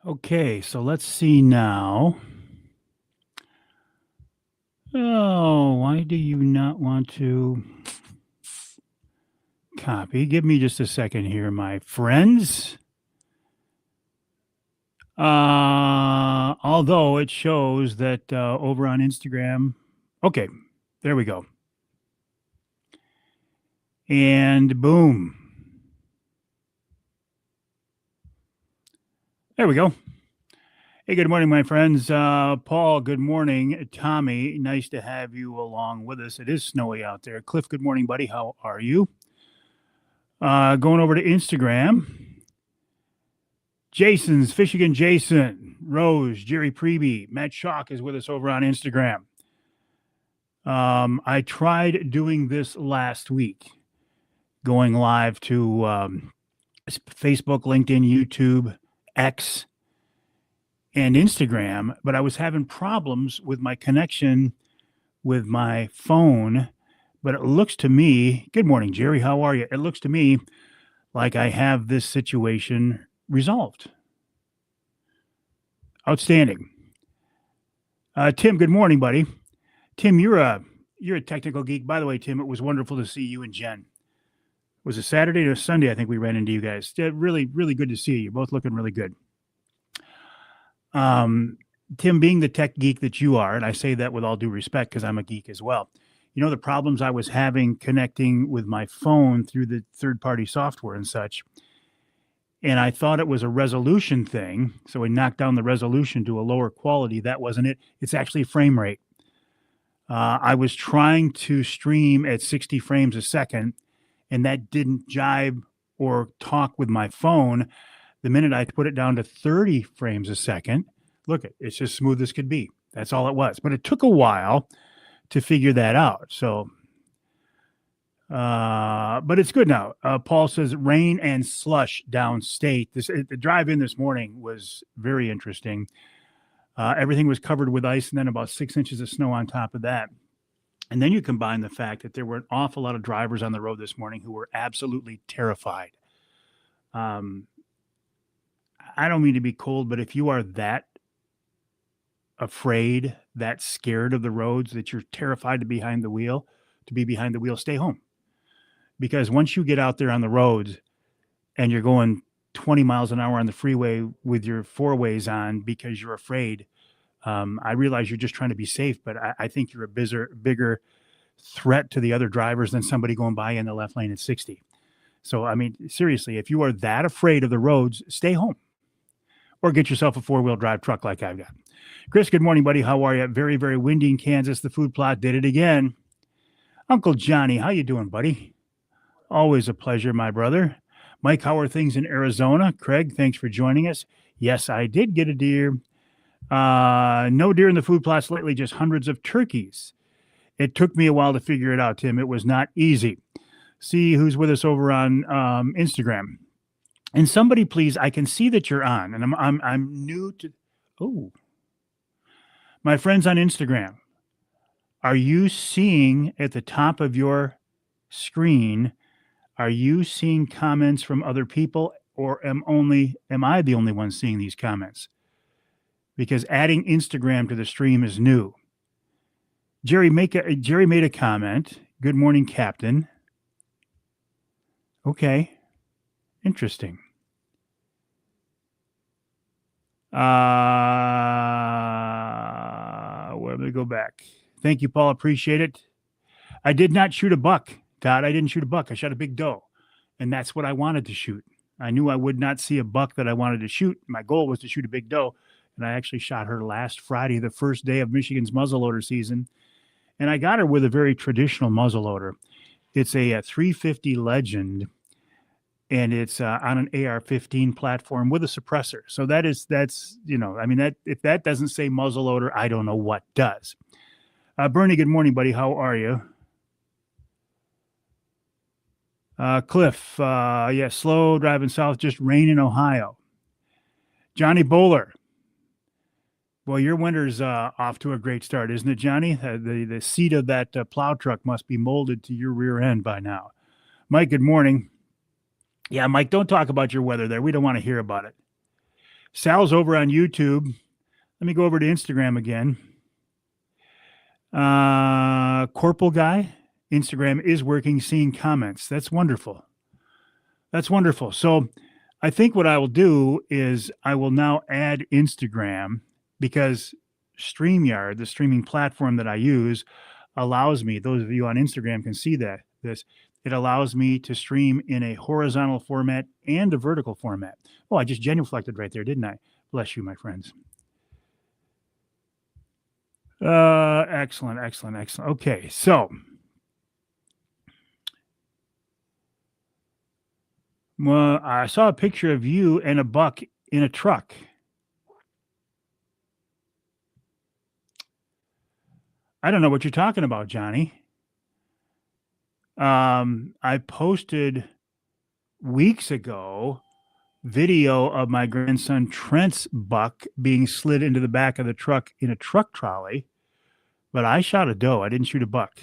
Okay, so let's see now. Oh, why do you not want to copy? Give me just a second here, my friends. Although it shows that over on Instagram. Okay, there we go. And boom. There we go. Hey, good morning, my friends. Paul, good morning. Tommy, nice to have you along with us. It is snowy out there. Cliff, good morning, buddy. How are you? Going over to Instagram. Jason's Fishigan Jason, Rose, Jerry Preby, Matt Schock is with us over on Instagram. I tried doing this last week, going live to Facebook, LinkedIn, YouTube, X, and Instagram, but I was having problems with my connection with my phone. But it looks to me, good morning, Jerry. How are you? It looks to me like I have this situation resolved. Outstanding. Tim, good morning, buddy. Tim, you're a technical geek. By the way, Tim, it was wonderful to see you and Jen. Was it Saturday or Sunday? I think we ran into you guys. Really, really good to see you. You're both looking really good. Tim, being the tech geek that you are, and I say that with all due respect because I'm a geek as well. You know the problems I was having connecting with my phone through the third-party software and such. And I thought it was a resolution thing. So we knocked down the resolution to a lower quality. That wasn't it. It's actually frame rate. I was trying to stream at 60 frames a second, and that didn't jibe or talk with my phone. The minute I put it down to 30 frames a second, look, it's just smooth as could be. That's all it was. But it took a while to figure that out. So, but it's good now. Paul says rain and slush downstate. The drive in this morning was very interesting. Everything was covered with ice and then about 6 inches of snow on top of that. And then you combine the fact that there were an awful lot of drivers on the road this morning who were absolutely terrified. I don't mean to be cold, but if you are that afraid, that scared of the roads, that you're terrified to be behind the wheel, stay home. Because once you get out there on the roads and you're going 20 miles an hour on the freeway with your four ways on because you're afraid, I realize you're just trying to be safe, but I think you're a bigger threat to the other drivers than somebody going by in the left lane at 60. So, I mean, seriously, if you are that afraid of the roads, stay home or get yourself a four-wheel drive truck like I've got. Chris, good morning, buddy. How are you? Very, very windy in Kansas. The food plot did it again. Uncle Johnny, how you doing, buddy? Always a pleasure, my brother. Mike, how are things in Arizona? Craig, thanks for joining us. Yes, I did get a deer. No deer in the food plots lately, just hundreds of turkeys. It took me a while to figure it out, Tim. It was not easy. See who's with us over on Instagram. And somebody, please, I can see that you're on, and I'm new to. Oh, my friends on Instagram, are you seeing at the top of your screen? Are you seeing comments from other people, or am I the only one seeing these comments? Because adding Instagram to the stream is new. Jerry made a comment. Good morning, Captain. Okay. Interesting. Where do we go back? Thank you, Paul. Appreciate it. I did not shoot a buck, Todd. I didn't shoot a buck. I shot a big doe. And that's what I wanted to shoot. I knew I would not see a buck that I wanted to shoot. My goal was to shoot a big doe. And I actually shot her last Friday, the first day of Michigan's muzzleloader season. And I got her with a very traditional muzzleloader. It's a 350 Legend, and it's on an AR-15 platform with a suppressor. So that's if that doesn't say muzzleloader, I don't know what does. Bernie, good morning, buddy. How are you? Cliff, slow driving south, just rain in Ohio. Johnny Bowler. Well, your winter's off to a great start, isn't it, Johnny? The seat of that plow truck must be molded to your rear end by now. Mike, good morning. Yeah, Mike, don't talk about your weather there. We don't want to hear about it. Sal's over on YouTube. Let me go over to Instagram again. Corporal Guy, Instagram is working, seeing comments. That's wonderful. That's wonderful. So I think what I will do is I will now add Instagram, because StreamYard, the streaming platform that I use, allows me, those of you on Instagram can see it allows me to stream in a horizontal format and a vertical format. Oh, I just genuflected right there, didn't I? Bless you, my friends. Excellent. Okay, so well, I saw a picture of you and a buck in a truck. I don't know what you're talking about, Johnny. I posted weeks ago video of my grandson Trent's buck being slid into the back of the truck in a truck trolley, but I shot a doe. I didn't shoot a buck.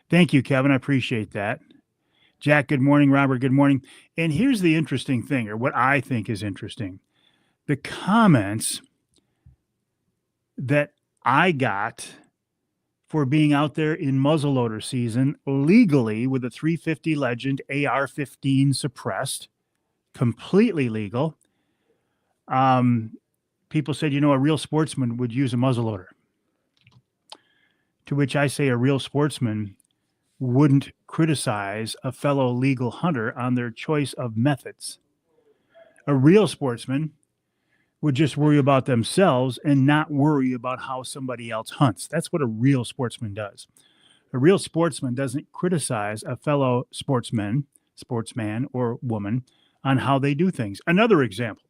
Thank you, Kevin. I appreciate that. Jack, good morning. Robert, good morning. And here's the interesting thing, or what I think is interesting. The comments that I got for being out there in muzzleloader season legally with a 350 Legend AR-15 suppressed, completely legal. People said, a real sportsman would use a muzzleloader. To which I say a real sportsman wouldn't criticize a fellow legal hunter on their choice of methods. A real sportsman would just worry about themselves and not worry about how somebody else hunts. That's what a real sportsman does. A real sportsman doesn't criticize a fellow sportsman or woman on how they do things. Another example,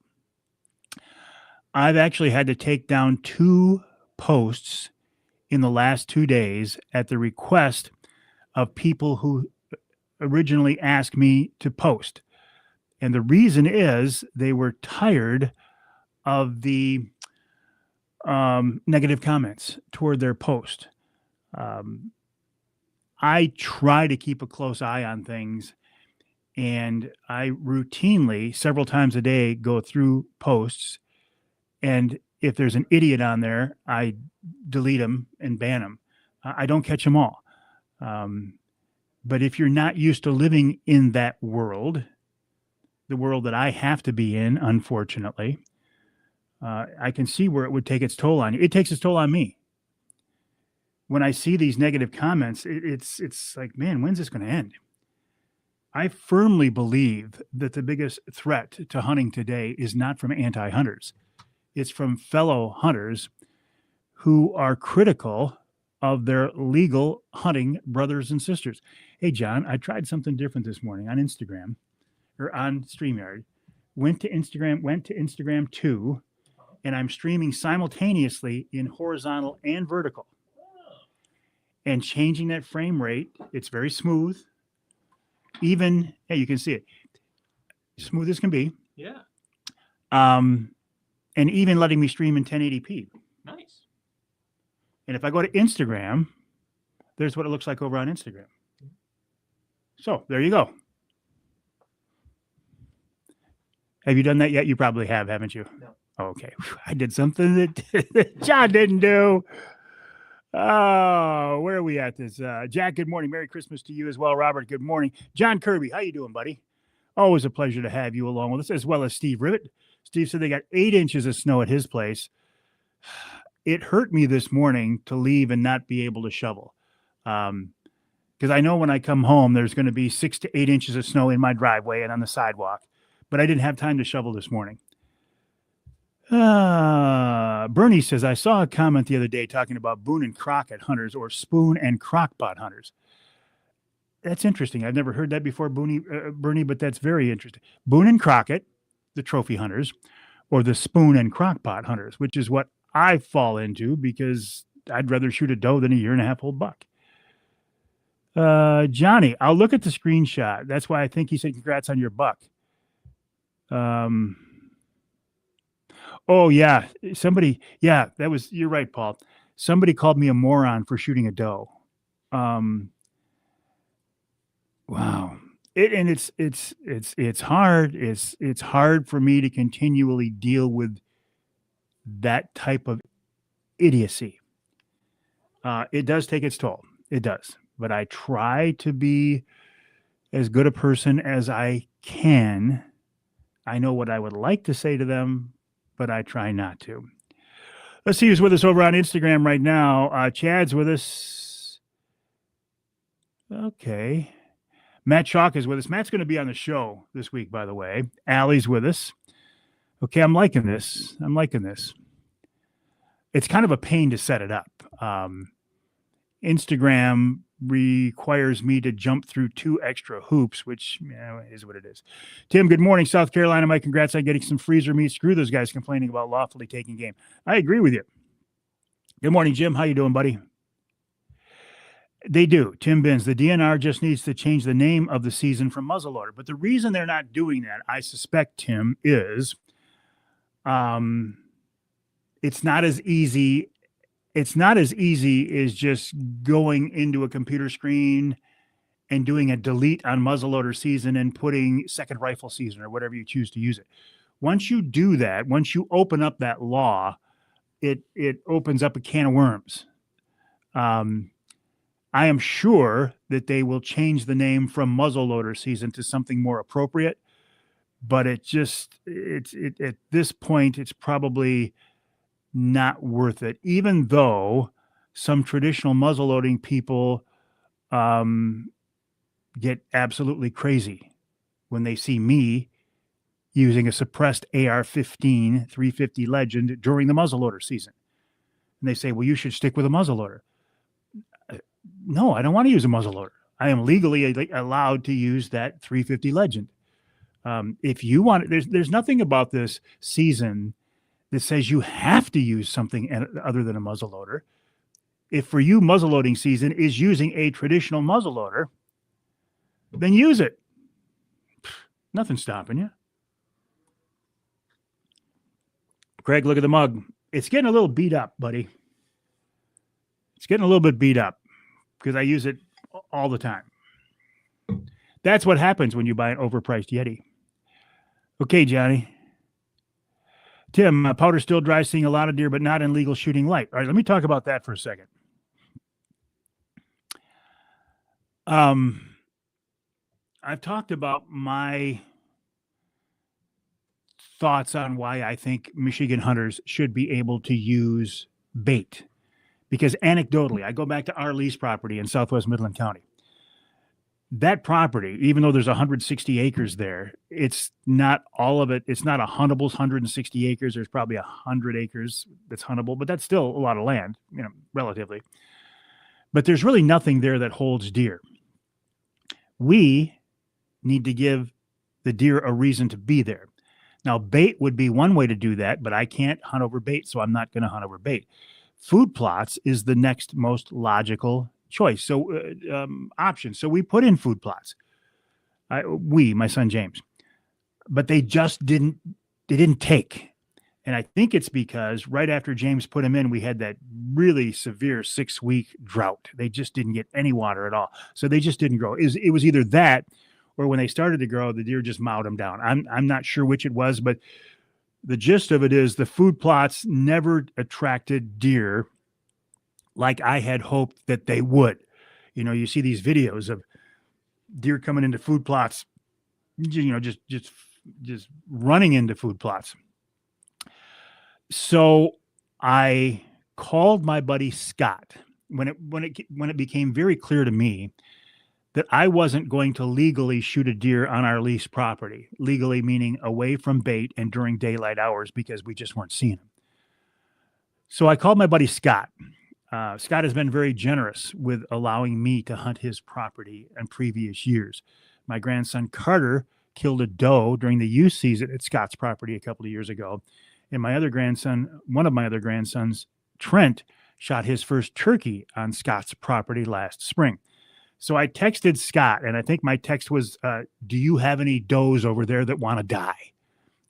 I've actually had to take down 2 posts in the last 2 days at the request of people who originally asked me to post. And the reason is they were tired of the negative comments toward their post. I try to keep a close eye on things, and I routinely, several times a day, go through posts. And if there's an idiot on there, I delete them and ban them. I don't catch them all. But if you're not used to living in that world, the world that I have to be in, unfortunately, I can see where it would take its toll on you. It takes its toll on me. When I see these negative comments, it's like, man, when's this going to end? I firmly believe that the biggest threat to hunting today is not from anti-hunters. It's from fellow hunters who are critical of their legal hunting brothers and sisters. Hey, John, I tried something different this morning on Instagram or on StreamYard. Went to Instagram 2, and I'm streaming simultaneously in horizontal and vertical. And changing that frame rate, it's very smooth. Even, hey, you can see it. Smooth as can be. Yeah. And even letting me stream in 1080p. Nice. And if I go to Instagram, there's what it looks like over on Instagram. So there you go. Have you done that yet? You probably have, haven't you? No. Okay. I did something that John didn't do. Oh, where are we at this? Jack, good morning. Merry Christmas to you as well. Robert, good morning. John Kirby, how you doing, buddy? Always a pleasure to have you along with us, as well as Steve Rivet. Steve said they got 8 inches of snow at his place. It hurt me this morning to leave and not be able to shovel. Because I know when I come home, there's going to be 6 to 8 inches of snow in my driveway and on the sidewalk. But I didn't have time to shovel this morning. Bernie says, I saw a comment the other day talking about Boone and Crockett hunters or spoon and crockpot hunters. That's interesting. I've never heard that before, Bernie, but that's very interesting. Boone and Crockett, the trophy hunters, or the spoon and crockpot hunters, which is what I fall into because I'd rather shoot a doe than a 1.5-year-old buck. Johnny, I'll look at the screenshot. That's why I think he said congrats on your buck. Oh yeah, you're right, Paul. Somebody called me a moron for shooting a doe. Wow. It's hard. It's hard for me to continually deal with that type of idiocy. It does take its toll. It does. But I try to be as good a person as I can. I know what I would like to say to them, but I try not to. Let's see who's with us over on Instagram right now. Chad's with us. Okay. Matt Chalk is with us. Matt's going to be on the show this week, by the way. Allie's with us. Okay, I'm liking this. It's kind of a pain to set it up. Instagram requires me to jump through 2 extra hoops, which is what it is. Tim, good morning. South Carolina, my congrats on getting some freezer meat. Screw those guys complaining about lawfully taking game. I agree with you. Good morning, Jim. How you doing, buddy? They do. Tim Binns, the DNR just needs to change the name of the season from muzzleloader. But the reason they're not doing that, I suspect, Tim, is it's not as easy. It's not as easy as just going into a computer screen and doing a delete on muzzleloader season and putting second rifle season or whatever you choose to use it. Once you do that, once you open up that law, it opens up a can of worms. I am sure that they will change the name from muzzleloader season to something more appropriate, but it's at this point, it's probably not worth it, even though some traditional muzzleloading people get absolutely crazy when they see me using a suppressed AR-15 350 Legend during the muzzleloader season. And they say, well, you should stick with a muzzleloader. No, I don't want to use a muzzleloader. I am legally allowed to use that 350 Legend. If you want, there's nothing about this season that says you have to use something other than a muzzleloader. If for you muzzleloading season is using a traditional muzzleloader, then use it. Nothing's stopping you. Craig, look at the mug. It's getting a little beat up, buddy. It's getting a little bit beat up because I use it all the time. That's what happens when you buy an overpriced Yeti. Okay, Johnny. Tim, powder still dry, seeing a lot of deer, but not in legal shooting light. All right, let me talk about that for a second. I've talked about my thoughts on why I think Michigan hunters should be able to use bait. Because anecdotally, I go back to our lease property in Southwest Midland County. That property, even though there's 160 acres there, it's not all of it. It's not a huntable 160 acres. There's probably 100 acres that's huntable, but that's still a lot of land, relatively. But there's really nothing there that holds deer. We need to give the deer a reason to be there. Now, bait would be one way to do that, but I can't hunt over bait, so I'm not going to hunt over bait. Food plots is the next most logical choice. So option. So we put in food plots. My son James, but they didn't take. And I think it's because right after James put them in, we had that really severe 6-week drought. They just didn't get any water at all. So they just didn't grow. It was either that or when they started to grow, the deer just mowed them down. I'm not sure which it was, but the gist of it is the food plots never attracted deer like I had hoped that they would. You see these videos of deer coming into food plots, just running into food plots. So I called my buddy Scott when it became very clear to me that I wasn't going to legally shoot a deer on our lease property, legally meaning away from bait and during daylight hours because we just weren't seeing them. So I called my buddy Scott. Scott has been very generous with allowing me to hunt his property in previous years. My grandson Carter killed a doe during the youth season at Scott's property a couple of years ago. And one of my other grandsons, Trent, shot his first turkey on Scott's property last spring. So I texted Scott, and I think my text was, do you have any does over there that want to die?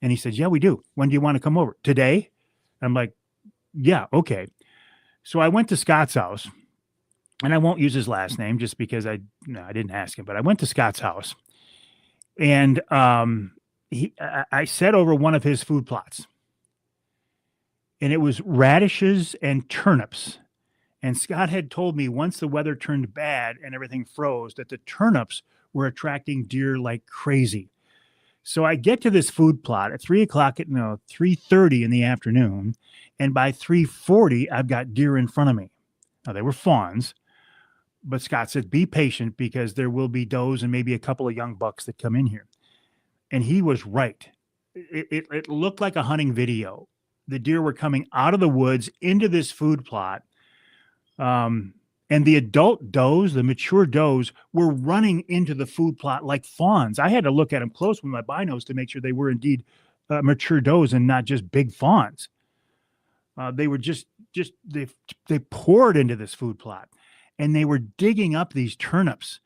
And he said, yeah, we do. When do you want to come over? Today? I'm like, yeah, okay. So I went to Scott's house, and I won't use his last name just because I didn't ask him, but I went to Scott's house, and I sat over one of his food plots. and it was radishes and turnips. And Scott had told me once the weather turned bad and everything froze that the turnips were attracting deer like crazy. So I get to this food plot at 3:00 at 3:30 in the afternoon, and by 3:40 I've got deer in front of me. Now they were fawns, but Scott said be patient because there will be does and maybe a couple of young bucks that come in here. And he was right. It looked like a hunting video. The deer were coming out of the woods into this food plot. And the adult does, the mature does, were running into the food plot like fawns. I had to look at them close with my binos to make sure they were indeed mature does and not just big fawns. They were they poured into this food plot, and they were digging up these turnips,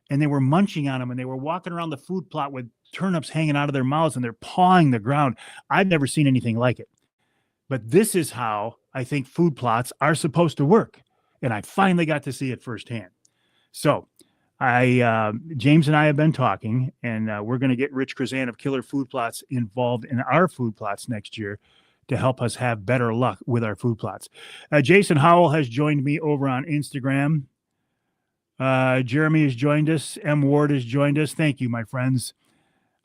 and they were munching on them, and they were walking around the food plot with turnips hanging out of their mouths, and they're pawing the ground. I've never seen anything like it. But this is how I think food plots are supposed to work. And I finally got to see it firsthand. So James and I have been talking, and we're going to get Rich Krazan of Killer Food Plots involved in our food plots next year to help us have better luck with our food plots. Jason Howell has joined me over on Instagram. Jeremy has joined us. M. Ward has joined us. Thank you, my friends.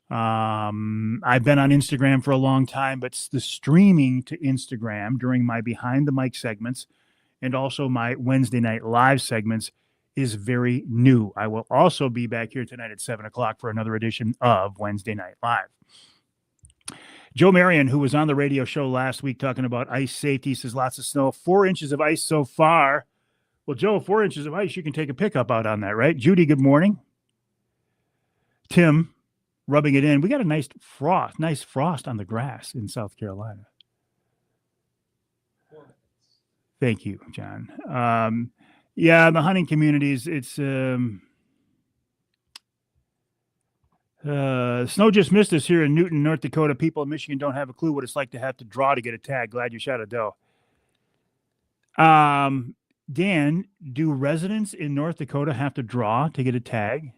I've been on Instagram for a long time, but the streaming to Instagram during my Behind the Mic segments and also my Wednesday night live segments is very new. I will also be back here tonight at 7:00 for another edition of Wednesday Night Live. Joe Marion, who was on the radio show last week talking about ice safety, says lots of snow, 4 inches of ice so far. Well, Joe, 4 inches of ice, you can take a pickup out on that, right? Judy, good morning. Tim, rubbing it in. We got a nice frost on the grass in South Carolina. Thank you, John. Yeah, the hunting communities, it's snow just missed us here in Newton, North Dakota. People in Michigan don't have a clue what it's like to have to draw to get a tag. Glad you shot a doe. Dan, do residents in North Dakota have to draw to get a tag?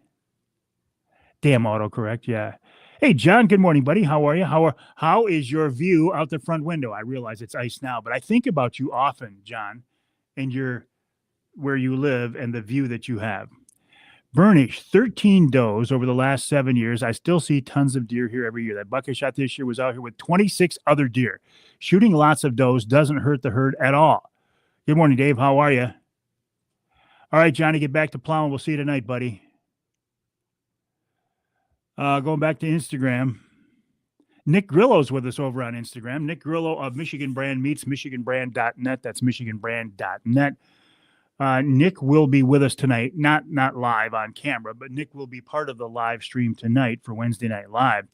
Damn autocorrect, yeah. Hey, John, good morning, buddy. How are you? How is your view out the front window? I realize it's ice now, but I think about you often, John, and where you live and the view that you have. Burnish, 13 does over the last 7 years. I still see tons of deer here every year. That buck I shot this year was out here with 26 other deer. Shooting lots of does doesn't hurt the herd at all. Good morning, Dave. How are you? All right, Johnny, get back to plowing. We'll see you tonight, buddy. Going back to Instagram. Nick Grillo's with us over on Instagram. Nick Grillo of Michigan Brand Meats, michiganbrand.net. That's michiganbrand.net. Nick will be with us tonight, not live on camera, but Nick will be part of the live stream tonight for Wednesday Night Live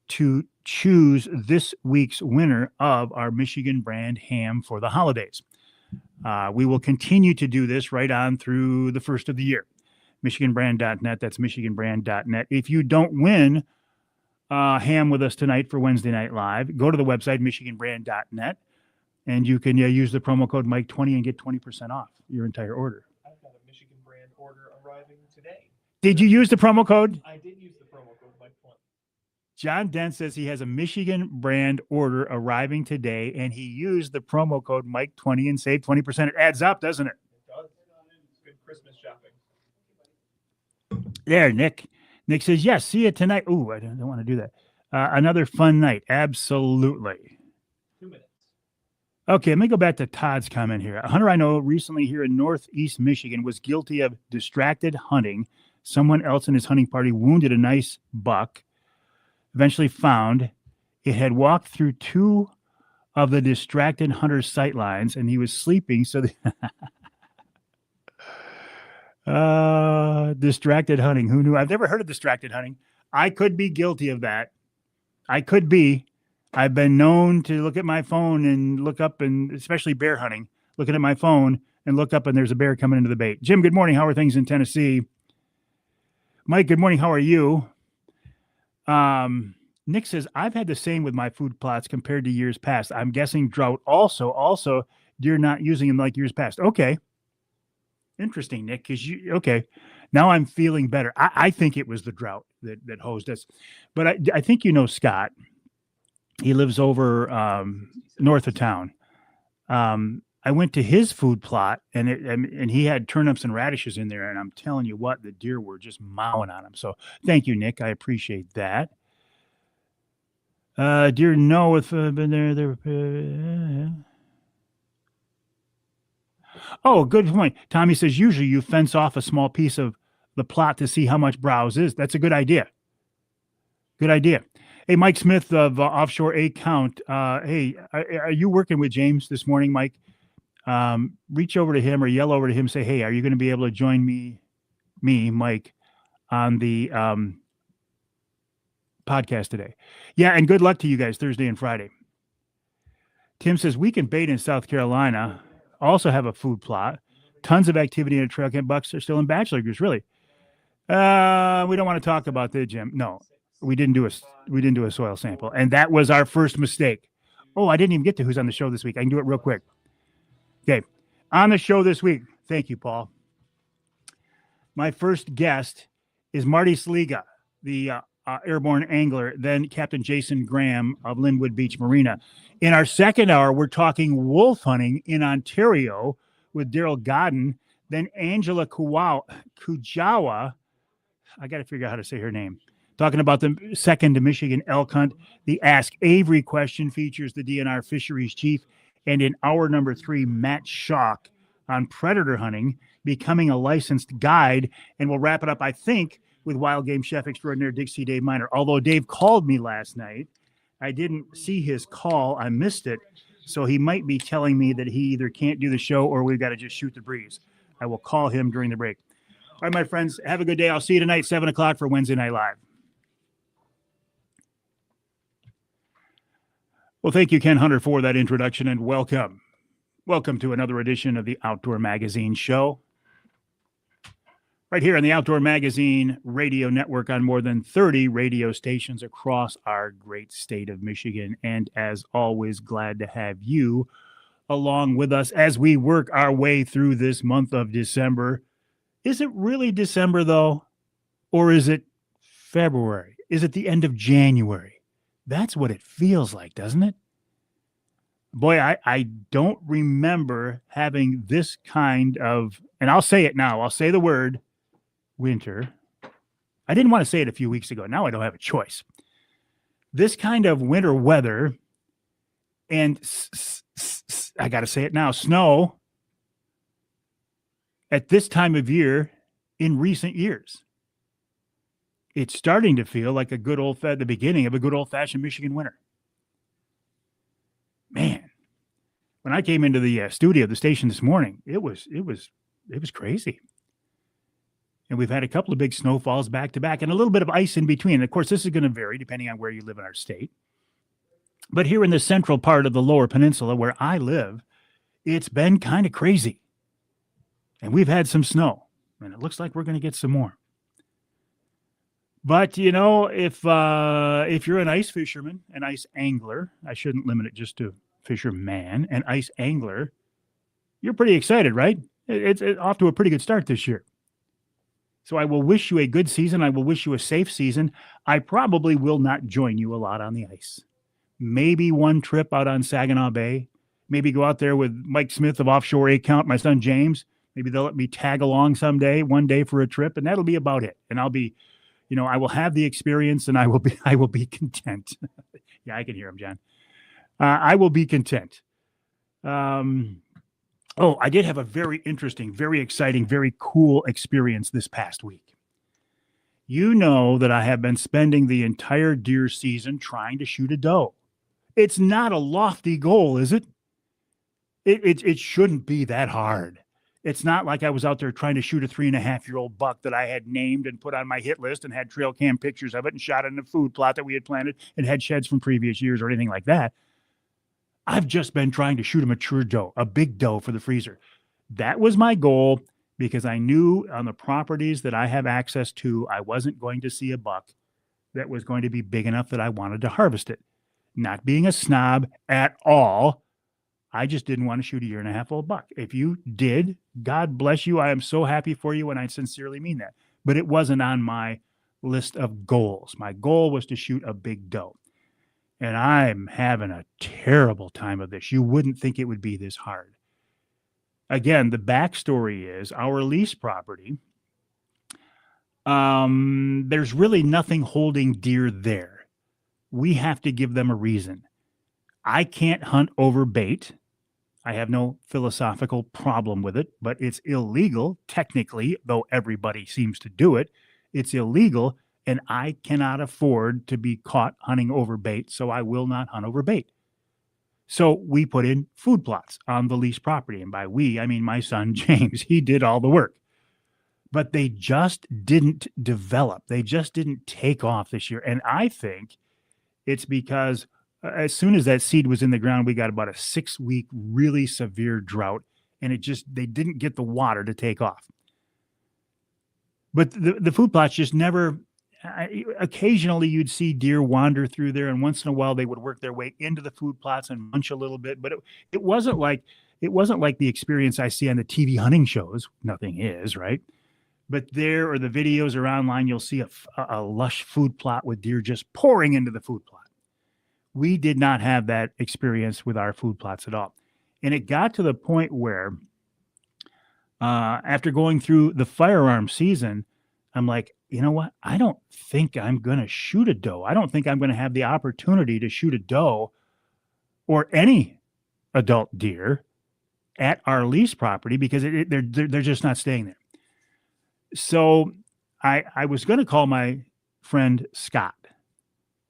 to choose this week's winner of our Michigan Brand ham for the holidays. We will continue to do this right on through the first of the year. michiganbrand.net. That's michiganbrand.net. If you don't win ham with us tonight for Wednesday Night Live, go to the website, michiganbrand.net, and you can use the promo code Mike20 and get 20% off your entire order. I've got a Michigan Brand order arriving today. Did you use the promo code? I did use the promo code Mike20. John Dent says he has a Michigan Brand order arriving today, and he used the promo code Mike20 and saved 20%. It adds up, doesn't it? It does. It's good Christmas shopping. There, Nick. Nick says, yes, see you tonight. Ooh, I don't want to do that. Another fun night. Absolutely. 2 minutes. Okay, let me go back to Todd's comment here. A hunter I know recently here in Northeast Michigan was guilty of distracted hunting. Someone else in his hunting party wounded a nice buck. Eventually found it had walked through 2 of the distracted hunter's sight lines, and he was sleeping. So distracted hunting. Who knew? I've never heard of distracted hunting. I could be guilty of that. I could be. I've been known to look at my phone and look up, and especially bear hunting, looking at my phone and look up and there's a bear coming into the bait. Jim, good morning. How are things in Tennessee? Mike, good morning. How are you? Nick says, I've had the same with my food plots compared to years past. I'm guessing drought also deer not using them like years past. Okay. Interesting, Nick, because now I'm feeling better. I think it was the drought that hosed us. But I think Scott. He lives over north of town. I went to his food plot and he had turnips and radishes in there. And I'm telling you what, the deer were just mowing on him. So thank you, Nick. I appreciate that. Deer, no, if been there. Oh, good point. Tommy says usually you fence off a small piece of the plot to see how much browse is. That's a good idea. Good idea. Hey, Mike Smith of Offshore A Count. Hey, are you working with James this morning, Mike? Reach over to him or yell over to him. Say, hey, are you going to be able to join me, Mike, on the podcast today? Yeah, and good luck to you guys Thursday and Friday. Tim says we can bait in South Carolina. Also have a food plot. Tons of activity in a trail camp. Bucks are still in bachelor groups. Really? We don't want to talk about that, Jim. No, we didn't do a soil sample, and that was our first mistake. Oh, I didn't even get to who's on the show this week. I can do it real quick. Okay, on the show this week. Thank you, Paul. My first guest is Marty Sliga, the airborne angler, then Captain Jason Graham of Linwood Beach Marina. In our second hour, we're talking wolf hunting in Ontario with Daryl Godden, then Angela Kujawa. I got to figure out how to say her name. Talking about the second Michigan elk hunt. The Ask Avery question features the DNR fisheries chief. And in hour number 3, Matt Schock on predator hunting, becoming a licensed guide. And we'll wrap it up, I think, with wild game chef extraordinaire Dixie Dave Miner. Although Dave called me last night, I didn't see his call. I missed it. So he might be telling me that he either can't do the show or we've got to just shoot the breeze. I will call him during the break. All right, my friends, have a good day. I'll see you tonight, 7 o'clock for Wednesday Night Live. Well, thank you, Ken Hunter, for that introduction, and welcome. Welcome to another edition of the Outdoor Magazine Show. Right here on the Outdoor Magazine radio network on more than 30 radio stations across our great state of Michigan. And as always, glad to have you along with us as we work our way through this month of December. Is it really December, though? Or is it February? Is it the end of January? That's what it feels like, doesn't it? Boy, I don't remember having this kind of, and I'll say it now, I'll say the word winter. I didn't want to say it a few weeks ago. Now I don't have a choice. This kind of winter weather and I got to say it now, snow at this time of year in recent years. It's starting to feel like the beginning of a good old-fashioned Michigan winter. Man, when I came into the studio of the station this morning, it was crazy. And we've had a couple of big snowfalls back to back and a little bit of ice in between. And of course, this is going to vary depending on where you live in our state. But here in the central part of the Lower Peninsula where I live, it's been kind of crazy. And we've had some snow, and it looks like we're going to get some more. But, you know, if you're an ice fisherman, an ice angler, I shouldn't limit it just to fisherman, an ice angler, you're pretty excited, right? It's off to a pretty good start this year. So I will wish you a good season. I will wish you a safe season. I probably will not join you a lot on the ice. Maybe one trip out on Saginaw Bay. Maybe go out there with Mike Smith of Offshore A Count, my son James. Maybe they'll let me tag along one day for a trip, and that'll be about it. And I'll be, I will have the experience, and I will be content. Yeah, I can hear him, John. I will be content. I did have a very interesting, very exciting, very cool experience this past week. You know that I have been spending the entire deer season trying to shoot a doe. It's not a lofty goal, is it? It shouldn't be that hard. It's not like I was out there trying to shoot a 3.5-year-old buck that I had named and put on my hit list and had trail cam pictures of it and shot it in a food plot that we had planted and had sheds from previous years or anything like that. I've just been trying to shoot a mature doe, a big doe for the freezer. That was my goal because I knew on the properties that I have access to, I wasn't going to see a buck that was going to be big enough that I wanted to harvest it. Not being a snob at all. I just didn't want to shoot a 1.5-year-old buck. If you did, God bless you. I am so happy for you, and I sincerely mean that. But it wasn't on my list of goals. My goal was to shoot a big doe. And I'm having a terrible time of this. You wouldn't think it would be this hard. Again, the backstory is our lease property. There's really nothing holding deer there. We have to give them a reason. I can't hunt over bait. I have no philosophical problem with it, but it's illegal technically, though everybody seems to do it. It's illegal, and I cannot afford to be caught hunting over bait, so I will not hunt over bait. So we put in food plots on the lease property. And by we, I mean my son, James. He did all the work. But they just didn't develop. They just didn't take off this year. And I think it's because as soon as that seed was in the ground, we got about a 6-week, really severe drought. And they didn't get the water to take off. But the food plots just never, occasionally you'd see deer wander through there. And once in a while they would work their way into the food plots and munch a little bit. But it wasn't like the experience I see on the TV hunting shows. Nothing is, right? But there or the videos are online, you'll see a lush food plot with deer just pouring into the food plot. We did not have that experience with our food plots at all. And it got to the point where after going through the firearm season, I'm like, you know what? I don't think I'm going to shoot a doe. I don't think I'm going to have the opportunity to shoot a doe or any adult deer at our lease property because they're just not staying there. So I was going to call my friend Scott.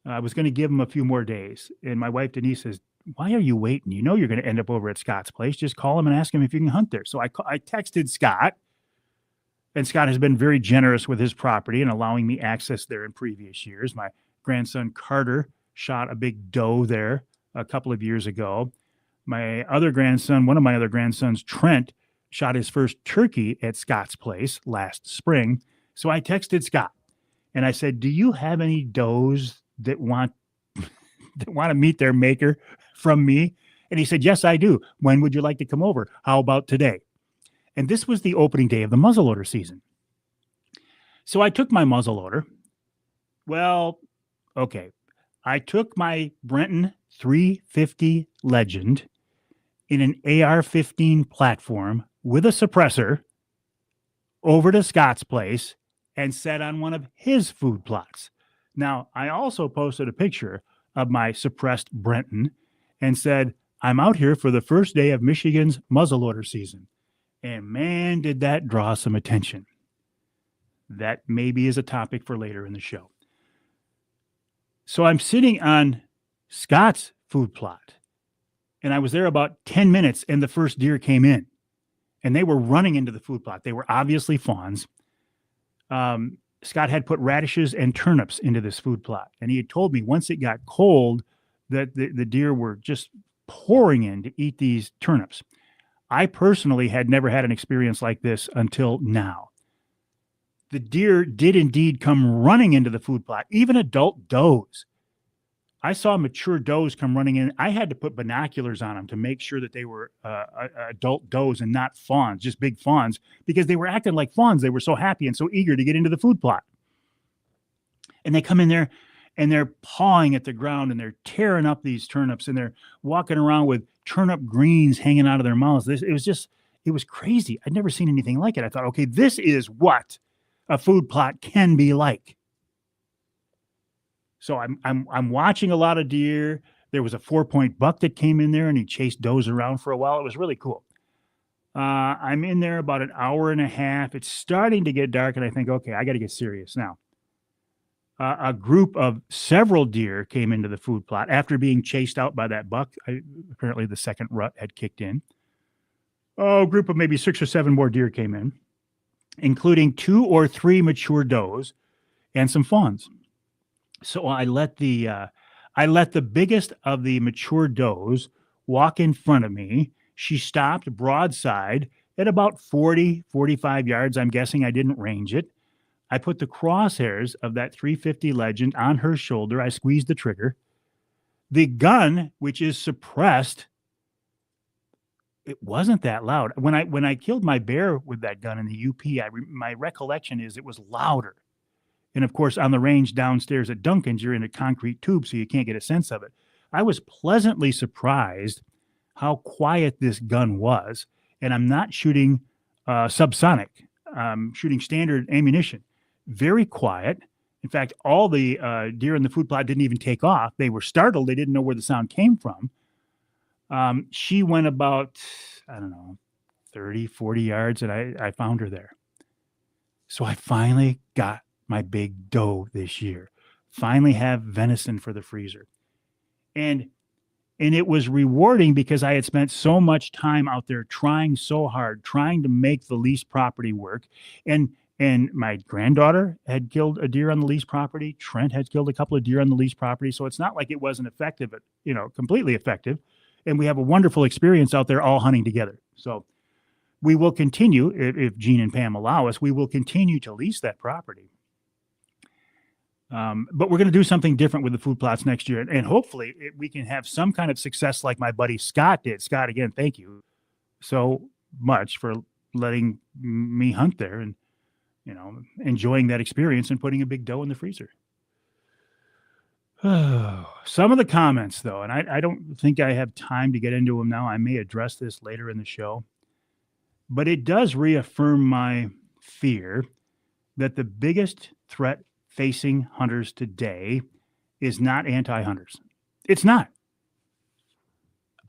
I was going to give him a few more days. And my wife, Denise, says, why are you waiting? You know you're going to end up over at Scott's place. Just call him and ask him if you can hunt there. So I texted Scott. And Scott has been very generous with his property and allowing me access there in previous years. My grandson, Carter, shot a big doe there a couple of years ago. My other grandson, one of my other grandsons, Trent, shot his first turkey at Scott's place last spring. So I texted Scott and I said, do you have any does that want to meet their maker from me? And he said, yes, I do. When would you like to come over? How about today? And this was the opening day of the muzzleloader season. So I took my muzzleloader. Well, okay. I took my Brenton 350 Legend in an AR-15 platform with a suppressor over to Scott's place and set on one of his food plots. Now, I also posted a picture of my suppressed Brenton and said, I'm out here for the first day of Michigan's muzzleloader season. And man, did that draw some attention. That maybe is a topic for later in the show. So I'm sitting on Scott's food plot. And I was there about 10 minutes and the first deer came in. And they were running into the food plot. They were obviously fawns. Scott had put radishes and turnips into this food plot. And he had told me once it got cold that the deer were just pouring in to eat these turnips. I personally had never had an experience like this until now. The deer did indeed come running into the food plot, even adult does. I saw mature does come running in. I had to put binoculars on them to make sure that they were adult does and not fawns, just big fawns, because they were acting like fawns. They were so happy and so eager to get into the food plot. And they come in there and they're pawing at the ground and they're tearing up these turnips and they're walking around with turnip greens hanging out of their mouths. It was crazy. I'd never seen anything like it. I thought, okay, this is what a food plot can be like. So I'm watching a lot of deer. There was a 4-point buck that came in there and he chased does around for a while. It was really cool. I'm in there about an hour and a half. It's starting to get dark and I think, okay, I got to get serious now. A group of several deer came into the food plot after being chased out by that buck. Apparently the second rut had kicked in. A group of maybe 6 or 7 more deer came in, including 2 or 3 mature does and some fawns. So I let the biggest of the mature does walk in front of me. She stopped broadside at about 40, 45 yards. I'm guessing I didn't range it. I put the crosshairs of that 350 Legend on her shoulder. I squeezed the trigger. The gun, which is suppressed, it wasn't that loud. When I killed my bear with that gun in the UP, my recollection is it was louder. And of course, on the range downstairs at Duncan's, you're in a concrete tube, so you can't get a sense of it. I was pleasantly surprised how quiet this gun was. And I'm not shooting subsonic, shooting standard ammunition. Very quiet. In fact, all the deer in the food plot didn't even take off. They were startled. They didn't know where the sound came from. She went about, I don't know, 30, 40 yards, and I found her there. So I finally got my big doe this year. Finally have venison for the freezer. And it was rewarding because I had spent so much time out there trying so hard, trying to make the lease property work. And my granddaughter had killed a deer on the lease property. Trent had killed a couple of deer on the lease property. So it's not like it wasn't effective, but, completely effective. And we have a wonderful experience out there all hunting together. So we will continue, if Gene and Pam allow us, we will continue to lease that property. But we're going to do something different with the food plots next year. And hopefully we can have some kind of success like my buddy Scott did. Scott, again, thank you so much for letting me hunt there and, enjoying that experience and putting a big doe in the freezer. Some of the comments, though, and I don't think I have time to get into them now. I may address this later in the show. But it does reaffirm my fear that the biggest threat facing hunters today is not anti-hunters. It's not.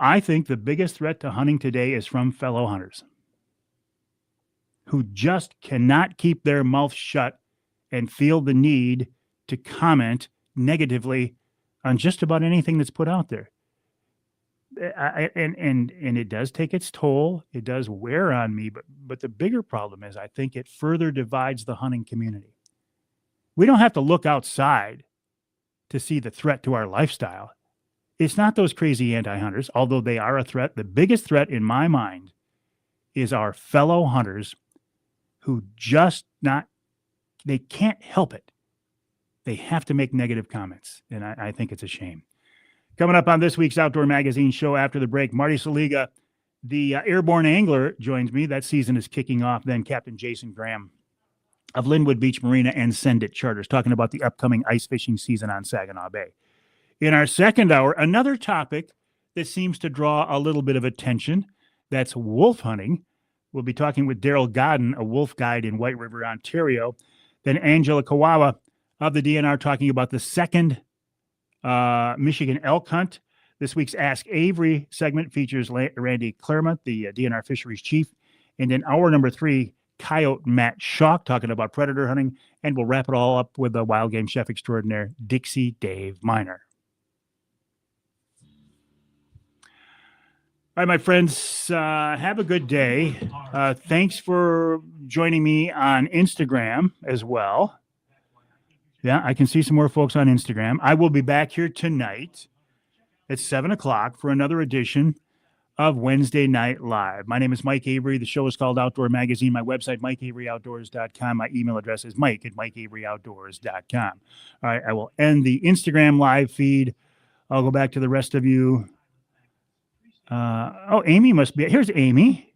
I think the biggest threat to hunting today is from fellow hunters who just cannot keep their mouth shut and feel the need to comment negatively on just about anything that's put out there. And it does take its toll. It does wear on me, but the bigger problem is I think it further divides the hunting community. We don't have to look outside to see the threat to our lifestyle. It's not those crazy anti-hunters, although they are a threat. The biggest threat in my mind is our fellow hunters who they can't help it. They have to make negative comments, and I think it's a shame. Coming up on this week's Outdoor Magazine show after the break, Marty Saliga, the airborne angler, joins me. That season is kicking off. Then Captain Jason Graham of Linwood Beach Marina and Send It Charters, talking about the upcoming ice fishing season on Saginaw Bay. In our second hour, another topic that seems to draw a little bit of attention, that's wolf hunting. We'll be talking with Daryl Godden, a wolf guide in White River, Ontario. Then Angela Kawawa of the DNR talking about the second Michigan elk hunt. This week's Ask Avery segment features Randy Claremont, the DNR fisheries chief. And then hour number 3, Coyote Matt Schock talking about predator hunting. And we'll wrap it all up with the wild game chef extraordinaire, Dixie Dave Miner. All right, my friends, have a good day. Thanks for joining me on Instagram as well. Yeah, I can see some more folks on Instagram. I will be back here tonight at 7 o'clock for another edition of Wednesday Night Live. My name is Mike Avery. The show is called Outdoor Magazine. My website, MikeAveryOutdoors.com. My email address is mike@MikeAveryOutdoors.com. All right, I will end the Instagram live feed. I'll go back to the rest of you. Amy must be. Here's Amy.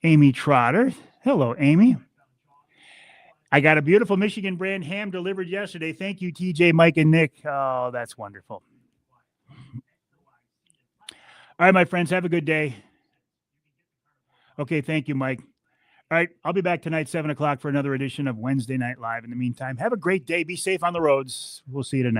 Amy Trotter. Hello, Amy. I got a beautiful Michigan brand ham delivered yesterday. Thank you, TJ, Mike, and Nick. Oh, that's wonderful. All right, my friends, have a good day. Okay, thank you, Mike. All right, I'll be back tonight, 7 o'clock, for another edition of Wednesday Night Live. In the meantime, have a great day. Be safe on the roads. We'll see you tonight.